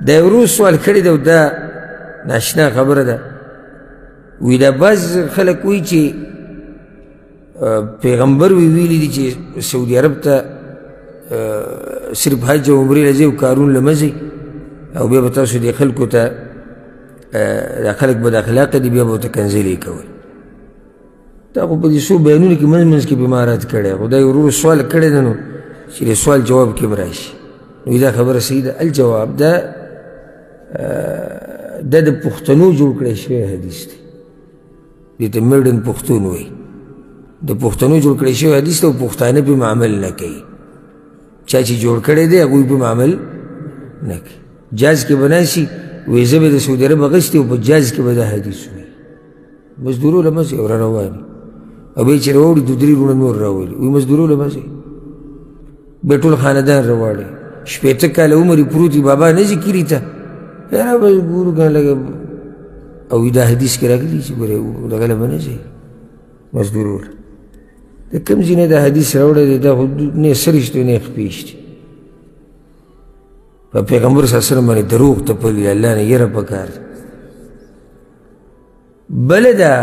دا یو روز سوال کړی دی او دا ناشنا خبره ده وی دا بعض خلک وایي چې پیغمبر ویلي دي چې سعودي عرب ته صرف حج او عمرې له ځئ او کارون له مه ځئ او بیا به تاسو دې خلکو ته دا خلک بد اخلاقه دي بیا به ورته کنځلې کوئ تا خو په دې څو بیانونو کې منځ منځ کې بېمارات کړی خو دا یو ورور سوال کړی ده نو چې د سوال جواب کې به راشي نو دا خبره صحیح ده الجواب دا د پښتنو جوړ کړی شوی حدیث دی دې ته میډن پښتون وایي د پښتنو جوړ کړی شوی حدیث ته پښتانه پې عمل نه کوي چا چې جوړ کړی دی هغوی پې عمل نه کوي جاز کې به ناسي وایي زه به د سعودي عرب اغوستې او په جاز کې به دا حدیث وایي مزدورو له مه ځئ او را رواني او بیا چې راوړي دو درې وروڼه نور راولي وایي مزدورو له مه ځئ بیا ټول خاندان راواړئ شپېته کاله عمر یې پروت وي بابا نه ځي کلي ته یاره به ګورو که لږه او دا حدیث کې راغلي چې ګورې دغه له به نه ځئ مزدورو له د کوم ځای نه دا حدیث راوړی دی دا خو نه سرش دی نه خپېش دی په پیغمبر صلی الله علیه وسلم باندې دروغ تپلي الله نه یره پکار ده بله دا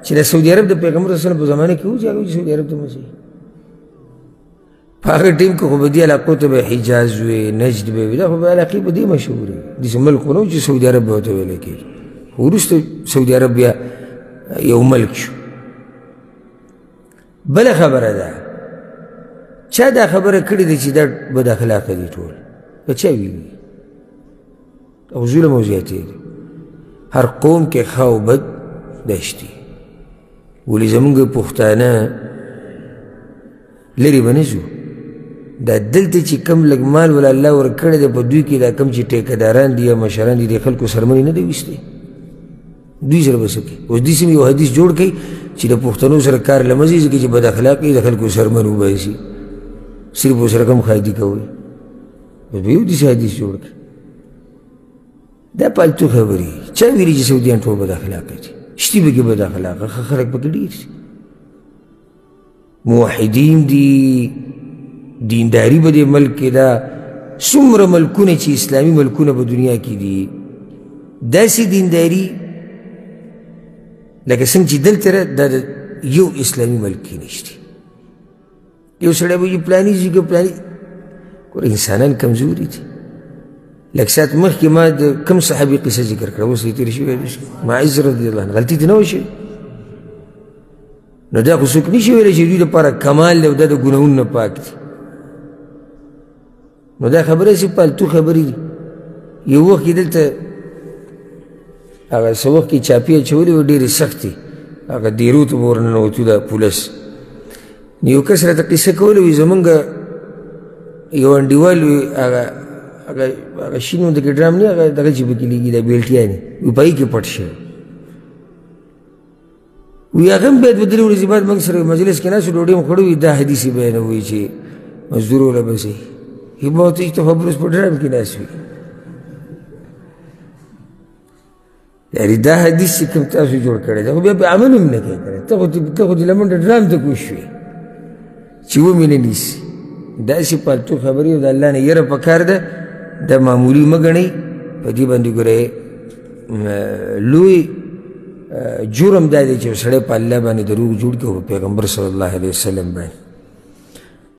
چې د سعودي عرب د پیغمبر صلی الله علیه وسلم په زمانه کې و چې هغوی سعودي عرب ته مه ځئ په هغه ټیم کې خو به دې علاقو ته به حجاز وي نجد به وي دا خو به علاقې په دې مشهورې داسې ملک خو نه و چې سعودي عرب به ورته ویلی کېږي خو وروسته سعودي عرب بیا یو ملک شو بله خبره ده چا دا خبره کړې ده چې دا بد اخلاقه دي ټول په چا ویلي او ظلم او زیاتې دي هر قوم کې ښه او بد دشتي ولې زمونږ پښتانه لرې به نه ځو دا دلته چې کم لږ مال ولا الله ورکړی دی په دوی کې دا کم چې ټیکهداران دي یا مشران دي د خلکو سرمنې نه دی ویستی دوی سره به څه کوي اوس داسې یو حدیث جوړ کړئ چې د پښتنو سره کار له مزې ځکه چې بد اخلاقي د خلکو سرمن وباسي صرف ورسره کم خایدي کوئ به یو داسې حدیث جوړ کړئ دا پالتو خبرې چا ویلي چې سعودیان ټول بد اخلاقه دي شتي پکې بد اخلاقه ښه خلک پکې ډېر دي موحدین دي دینداري به دې ملک کې ده څومره ملکونه چې اسلامي ملکونه په دنیا کې دي داسې دینداري لکه څنګه چې دلته دا د یو اسلامي ملک کې نشته یو سړی به وي پلاني ځای کې پلاني ګوره انسانان کمزوري دي لږ ساعت مخکې ما د کوم صحابي قصه ذکر کړه اوس یې تېره شوې معز رضی الله عنه غلطي دې نه وه شوې نو دا خو څوک نشي ویلی چې دوی دپاره کمال دی او دا د ګناهونو نه پاک دي نو دا خبرې هسې پالتو خبرې دي یو وخت کې دلته هغه څه وخت کې چاپې اچولې وې ډېرې سختې هغه دیرو ته به ورننوتو دا پولس یو کس راته قصه کوله وي زمونږ یو انډیوال وي هغه شین ونده کې ډرام نه هغه دغه چې پکې لګي دا بیلټیانې وي په هغې کې پټ شوی وی هغه هم باید به درې ورځې بعد موږ سره مجلس کې ناست ډوډۍ مو خوړه وي دا حدیث یې بیانوي چې مزدورو له به ځئ هیبه ورته چې ته خبر اوس په ډرام کې ناست وي یعنې دا حدیث چې کوم تاسو جوړ کړی دی خو بیا په عمل هم نه کوې کړی ته خو دې لمنډه ډرام ته کوز شوې چې ومې نه نیسي داسې پالتو خبرې او د الله نه یره پکار ده دا معمولي مه ګڼئ په دې باندې ګورئ لوی جرم دا دی چې سړی په الله باندې دروغ جوړ کړي او په پیغمبر صلی الله علیه وسلم باندې